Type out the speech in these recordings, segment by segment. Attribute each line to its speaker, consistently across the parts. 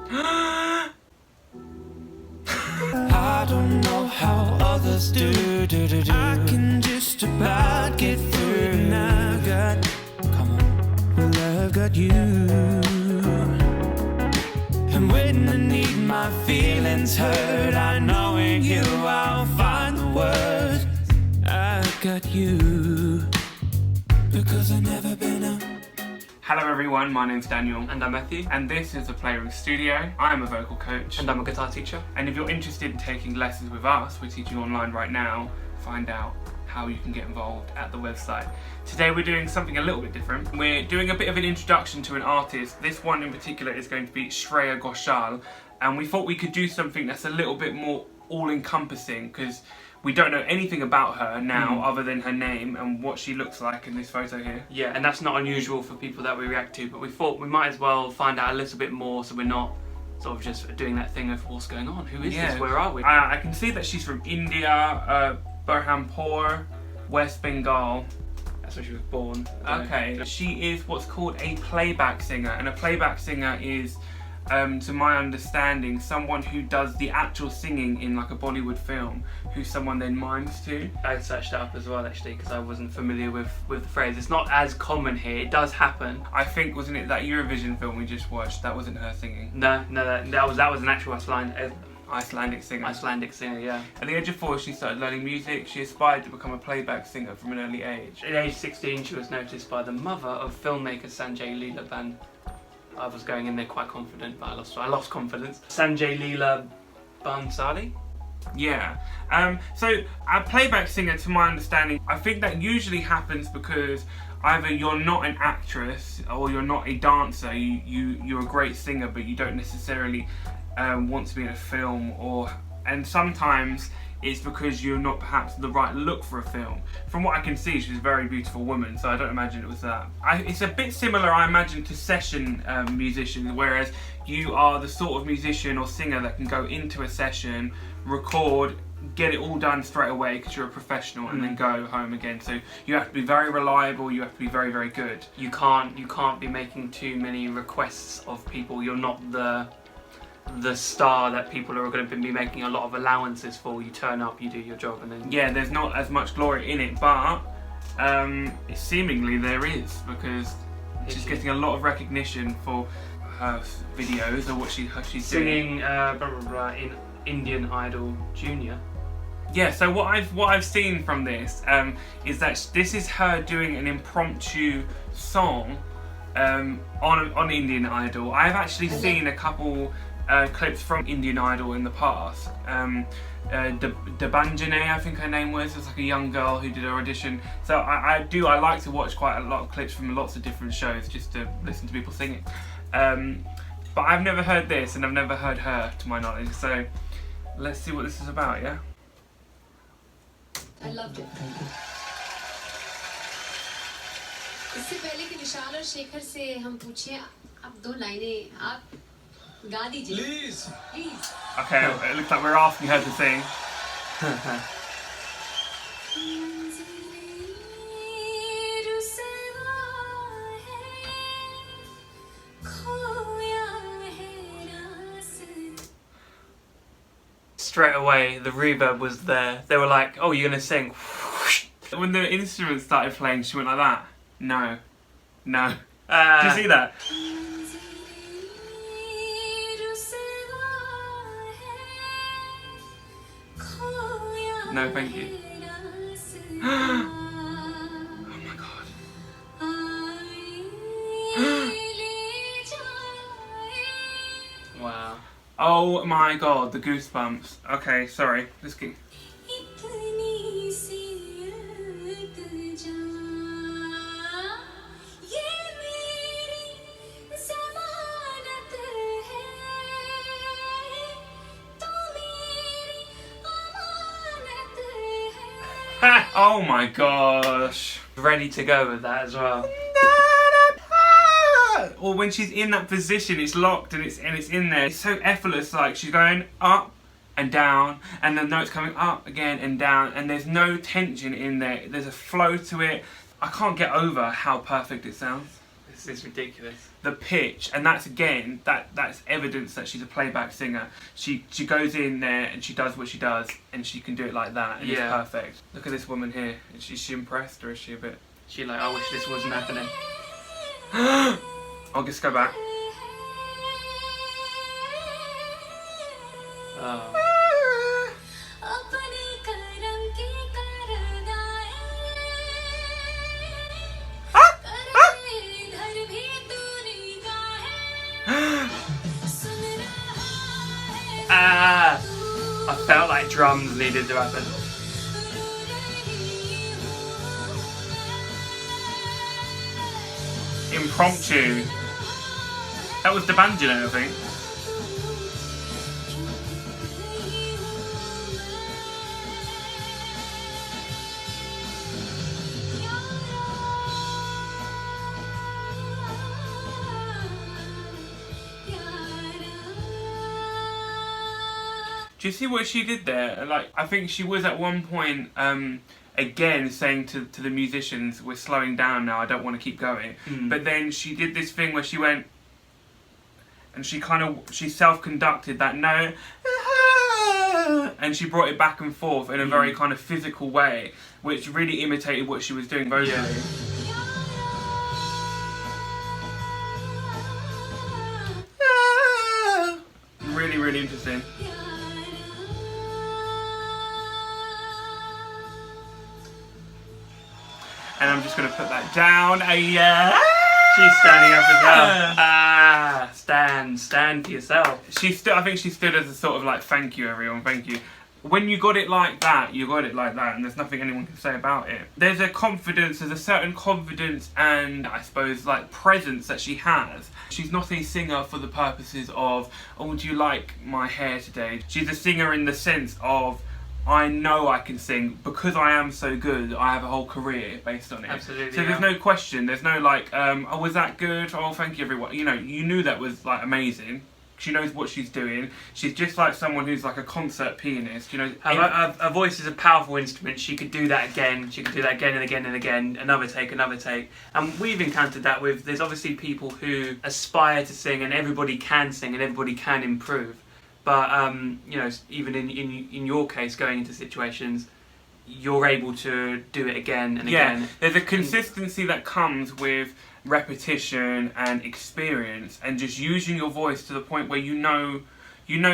Speaker 1: I don't know how others do. I can just about get through, and I've got, come on, well I've got you. And when I need my feelings hurt, I know in you I'll find the words. I've got you, because I've never been a... Hello everyone, my name's Daniel.
Speaker 2: And I'm Matthew.
Speaker 1: And this is the Playroom Studio. I am a vocal coach.
Speaker 2: And I'm a guitar teacher.
Speaker 1: And if you're interested in taking lessons with us, we're teaching online right now, find out how you can get involved at the website. Today we're doing something a little bit different. We're doing a bit of an introduction to an artist. This one in particular is going to be Shreya Ghoshal. And we thought we could do something that's a little bit more all-encompassing, because we don't know anything about her now other than her name and what she looks like in this photo here.
Speaker 2: Yeah, and that's not unusual for people that we react to, but we thought we might as well find out a little bit more so we're not sort of just doing that thing of what's going on. Who is this? Where are we?
Speaker 1: I can see that she's from India, Berhampur, West Bengal.
Speaker 2: That's where she was born.
Speaker 1: Okay. She is what's called a playback singer, and a playback singer is, to my understanding, someone who does the actual singing in like a Bollywood film, who someone then mimes to.
Speaker 2: I searched it up as well actually because I wasn't familiar with the phrase. It's not as common here. It does happen.
Speaker 1: I think, wasn't it that Eurovision film we just watched? That wasn't her singing.
Speaker 2: No, that was an actual
Speaker 1: Icelandic singer.
Speaker 2: Icelandic singer, yeah.
Speaker 1: At the age of 4, she started learning music. She aspired to become a playback singer from an early age.
Speaker 2: At age 16, she was noticed by the mother of filmmaker Sanjay Leela Ban. I was going in there quite confident, but I lost confidence. Sanjay Leela Bansali?
Speaker 1: Yeah. So a playback singer, to my understanding, I think that usually happens because either you're not an actress or you're not a dancer. You're a great singer, but you don't necessarily want to be in a film, and sometimes it's because you're not perhaps the right look for a film. From what I can see, she's a very beautiful woman, so I don't imagine it was that. It's a bit similar, I imagine, to session musicians, whereas you are the sort of musician or singer that can go into a session, record, get it all done straight away because you're a professional, and then go home again. So you have to be very reliable, you have to be very, very good.
Speaker 2: You can't be making too many requests of people. You're not the star that people are going to be making a lot of allowances for. You turn up, you do your job, and then...
Speaker 1: Yeah, there's not as much glory in it, but seemingly there is, because she's getting a lot of recognition for her videos or what she's
Speaker 2: singing in Indian Idol Junior.
Speaker 1: Yeah, so what I've seen from this is that this is her doing an impromptu song on Indian Idol. I've actually seen a couple clips from Indian Idol in the past. Debanjane, I think her name was. It's like a young girl who did her audition. So I like to watch quite a lot of clips from lots of different shows just to listen to people singing. But I've never heard this, and I've never heard her, to my knowledge. So let's see what this is about, yeah?
Speaker 3: I loved it. इससे पहले कि विशाल और शेखर से हम पूछें, अब 2 लाइनें आप गा दीजिए. Please.
Speaker 1: Okay, it looks like we're asking her to sing.
Speaker 2: Straight away, the reverb was there. They were like, "Oh, you're gonna sing."
Speaker 1: When the instrument started playing, she went like that. No. Did you see that? No, thank you. Oh my god.
Speaker 2: Wow.
Speaker 1: Oh my god, the goosebumps. Okay, sorry. Let's keep... Oh my gosh.
Speaker 2: Ready to go with that as well.
Speaker 1: Or when she's in that position, it's locked and it's in there. It's so effortless, like she's going up and down, and the notes coming up again and down, and there's no tension in there. There's a flow to it. I can't get over how perfect it sounds.
Speaker 2: is ridiculous.
Speaker 1: The pitch, and that's again that's evidence that she's a playback singer. She goes in there and she does what she does, and she can do it like that, and it's perfect. Look at this woman here. Is she impressed, or is she a bit?
Speaker 2: She like, I wish this wasn't happening.
Speaker 1: I'll just go back.
Speaker 2: Oh. I felt like drums needed to happen.
Speaker 1: Impromptu. That was the banjo, I think. Do you see what she did there? Like, I think she was at one point, again, saying to the musicians, we're slowing down now, I don't want to keep going. But then she did this thing where she went, and she self-conducted that note, and she brought it back and forth in a very kind of physical way, which really imitated what she was doing vocally.
Speaker 2: Yeah.
Speaker 1: Really, really interesting. And I'm just going to put that down. Yeah.
Speaker 2: She's standing up as well. Stand for yourself.
Speaker 1: I think she stood as a sort of like, thank you everyone, thank you. When you got it like that, you got it like that, and there's nothing anyone can say about it. There's a certain confidence and I suppose like presence that she has. She's not a singer for the purposes of, oh, do you like my hair today? She's a singer in the sense of, I know I can sing because I am so good. I have a whole career based on it.
Speaker 2: Absolutely.
Speaker 1: So there's no question. There's no like, oh, was that good? Oh, thank you everyone. You know, you knew that was like amazing. She knows what she's doing. She's just like someone who's like a concert pianist. You know,
Speaker 2: her voice is a powerful instrument. She could do that again. She could do that again and again and again. Another take, another take. And we've encountered that with. There's obviously people who aspire to sing, and everybody can sing, and everybody can improve. But you know, even in your case, going into situations, you're able to do it again and again.
Speaker 1: Yeah, there's a consistency that comes with repetition and experience, and just using your voice to the point where you know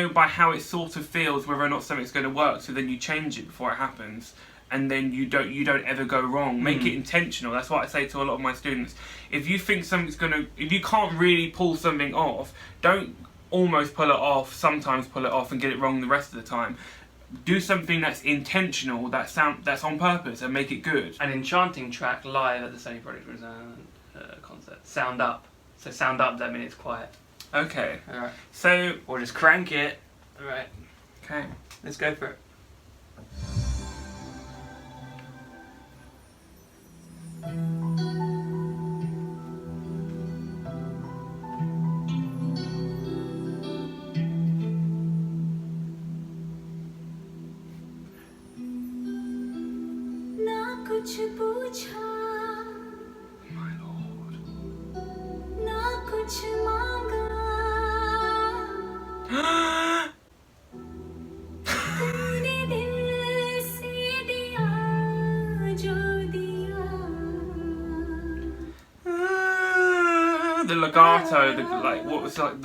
Speaker 1: by how it sort of feels whether or not something's going to work. So then you change it before it happens, and then you don't ever go wrong. Make it intentional. That's what I say to a lot of my students. If you think if you can't really pull something off, don't almost pull it off, sometimes pull it off and get it wrong the rest of the time. Do something that's intentional, that's on purpose, and make it good.
Speaker 2: An enchanting track live at the Sony Product concert. Sound up. So sound up, that means it's quiet.
Speaker 1: Okay.
Speaker 2: Alright.
Speaker 1: So,
Speaker 2: or just crank it. Alright.
Speaker 1: Okay.
Speaker 2: Let's go for it.
Speaker 1: The legato, the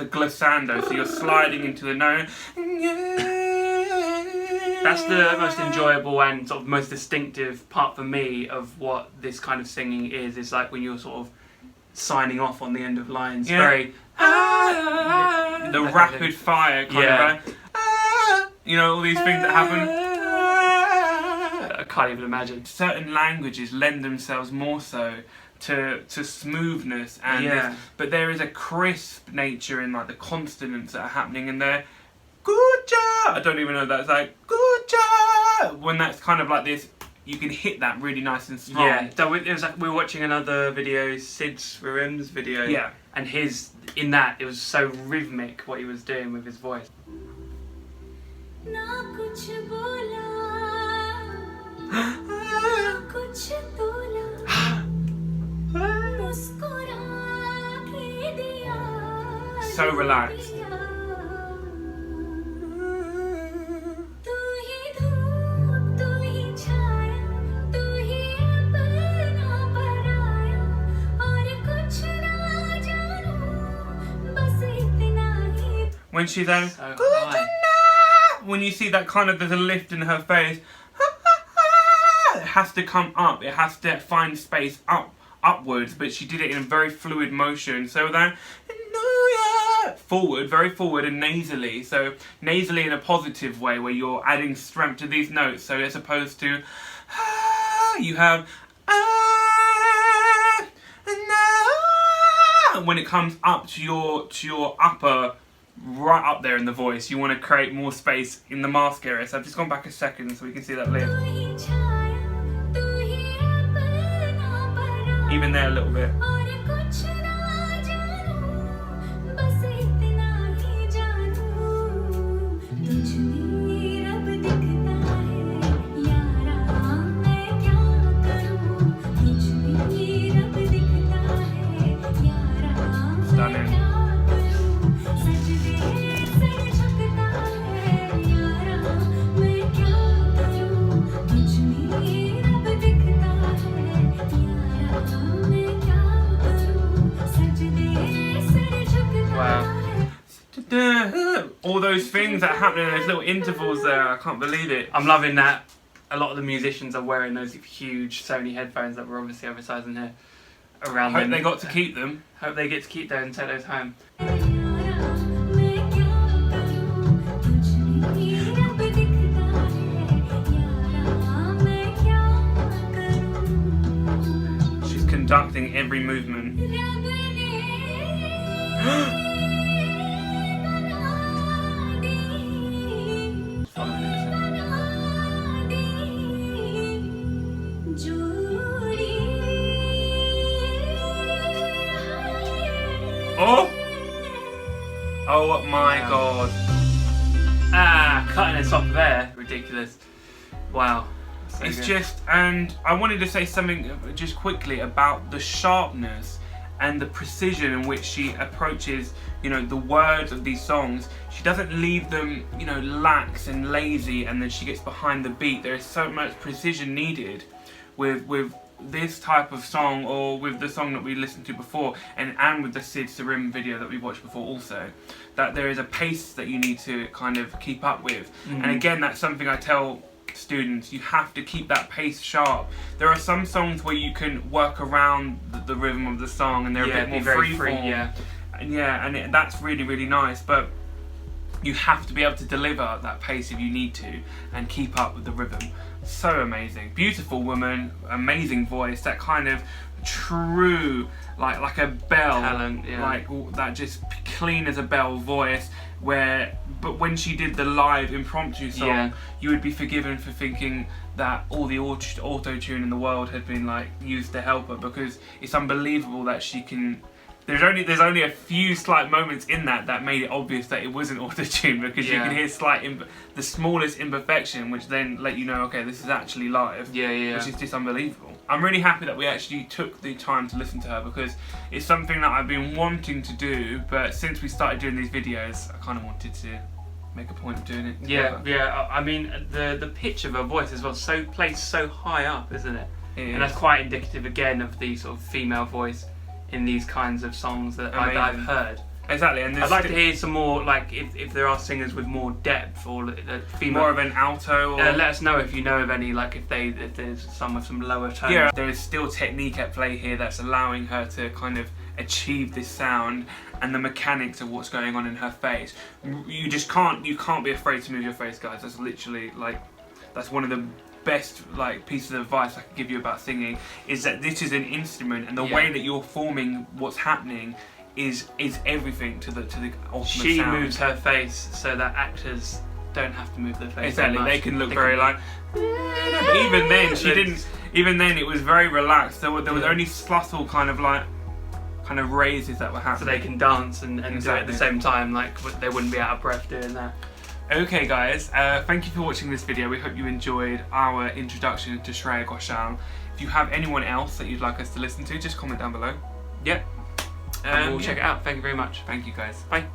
Speaker 1: glissando, so you're sliding into the note.
Speaker 2: That's the most enjoyable and sort of most distinctive part for me of what this kind of singing is. It's like when you're sort of signing off on the end of lines.
Speaker 1: Yeah.
Speaker 2: Very
Speaker 1: the rapid fire kind of. You know, all these things that happen.
Speaker 2: I can't even imagine.
Speaker 1: Certain languages lend themselves more so to smoothness and but there is a crisp nature in like the consonants that are happening in there. Good job! I don't even know that. It's like, good job! When that's kind of like this, you can hit that really nice and strong.
Speaker 2: Yeah, so it was like we were watching another video, Sid's Rim's video.
Speaker 1: Yeah.
Speaker 2: And in that, it was so rhythmic what he was doing with his voice.
Speaker 1: so relaxed. When she then,
Speaker 2: So high.
Speaker 1: when you see that kind of, there's a lift in her face, it has to come up, it has to find space upwards, but she did it in a very fluid motion. So then, forward, very forward and nasally. So nasally in a positive way, where you're adding strength to these notes. So as opposed to, you have, when it comes up to your upper, right up there in the voice, you want to create more space in the mask area. So I've just gone back a second so we can see that lift. Even there a little bit. Stunning. All those things that happen in those little intervals there, I can't believe it.
Speaker 2: I'm loving that a lot of the musicians are wearing those huge Sony headphones that we're obviously advertising here around
Speaker 1: Hope
Speaker 2: them.
Speaker 1: they got to keep them.
Speaker 2: Hope they get to keep those and take those home.
Speaker 1: She's conducting every movement. Oh! Oh my god.
Speaker 2: Cutting us off there. Ridiculous. Wow. So
Speaker 1: It's
Speaker 2: good.
Speaker 1: just, and I wanted to say something just quickly about the sharpness and the precision in which she approaches, you know, the words of these songs. She doesn't leave them, you know, lax and lazy, and then she gets behind the beat. There is so much precision needed with this type of song, or with the song that we listened to before, and with the Sid Sarim video that we watched before also, that there is a pace that you need to kind of keep up with. And again, that's something I tell students, you have to keep that pace sharp. There are some songs where you can work around the rhythm of the song and they're a bit more
Speaker 2: very free,
Speaker 1: freeform. And that's really, really nice, but you have to be able to deliver that pace if you need to and keep up with the rhythm. So amazing. Beautiful woman, amazing voice, that kind of true, like a bell,
Speaker 2: talent,
Speaker 1: like that just clean as a bell voice, but when she did the live impromptu song, you would be forgiven for thinking that all the auto-tune in the world had been like used to help her, because it's unbelievable that she can. There's only a few slight moments in that made it obvious that it wasn't auto-tune, because you can hear the smallest imperfection, which then let you know, okay, this is actually live. Which is just unbelievable. I'm really happy that we actually took the time to listen to her, because it's something that I've been wanting to do, but since we started doing these videos, I kind of wanted to make a point of doing it together.
Speaker 2: I mean, the pitch of her voice as well, so placed so high up, isn't it?
Speaker 1: It
Speaker 2: And that's
Speaker 1: is.
Speaker 2: quite indicative again of the sort of female voice in these kinds of songs that I've heard.
Speaker 1: Exactly, and
Speaker 2: I'd like to hear some more, like if there are singers with more depth, or female.
Speaker 1: more of an alto. Or
Speaker 2: let us know if you know of any, like if there's some with some lower tones.
Speaker 1: yeah, there is still technique at play here that's allowing her to kind of achieve this sound and the mechanics of what's going on in her face. You can't be afraid to move your face, guys. That's literally that's one of the best pieces of advice I could give you about singing, is that this is an instrument, and the way that you're forming what's happening is everything to the ultimate
Speaker 2: She
Speaker 1: sound.
Speaker 2: moves her face so that actors don't have to move their face.
Speaker 1: Exactly,
Speaker 2: that much.
Speaker 1: they can look very like. But even then, she didn't. Even then, it was very relaxed. There was only subtle kind of raises that were
Speaker 2: So
Speaker 1: happening.
Speaker 2: they can dance and do it at
Speaker 1: Exactly.
Speaker 2: the same time, like they wouldn't be out of breath doing that.
Speaker 1: Okay, guys, thank you for watching this video. We hope you enjoyed our introduction to Shreya Ghoshal. If you have anyone else that you'd like us to listen to, just comment down below. Yep.
Speaker 2: and we'll
Speaker 1: Yeah.
Speaker 2: check it out. Thank you very much.
Speaker 1: Thank you guys.
Speaker 2: Bye.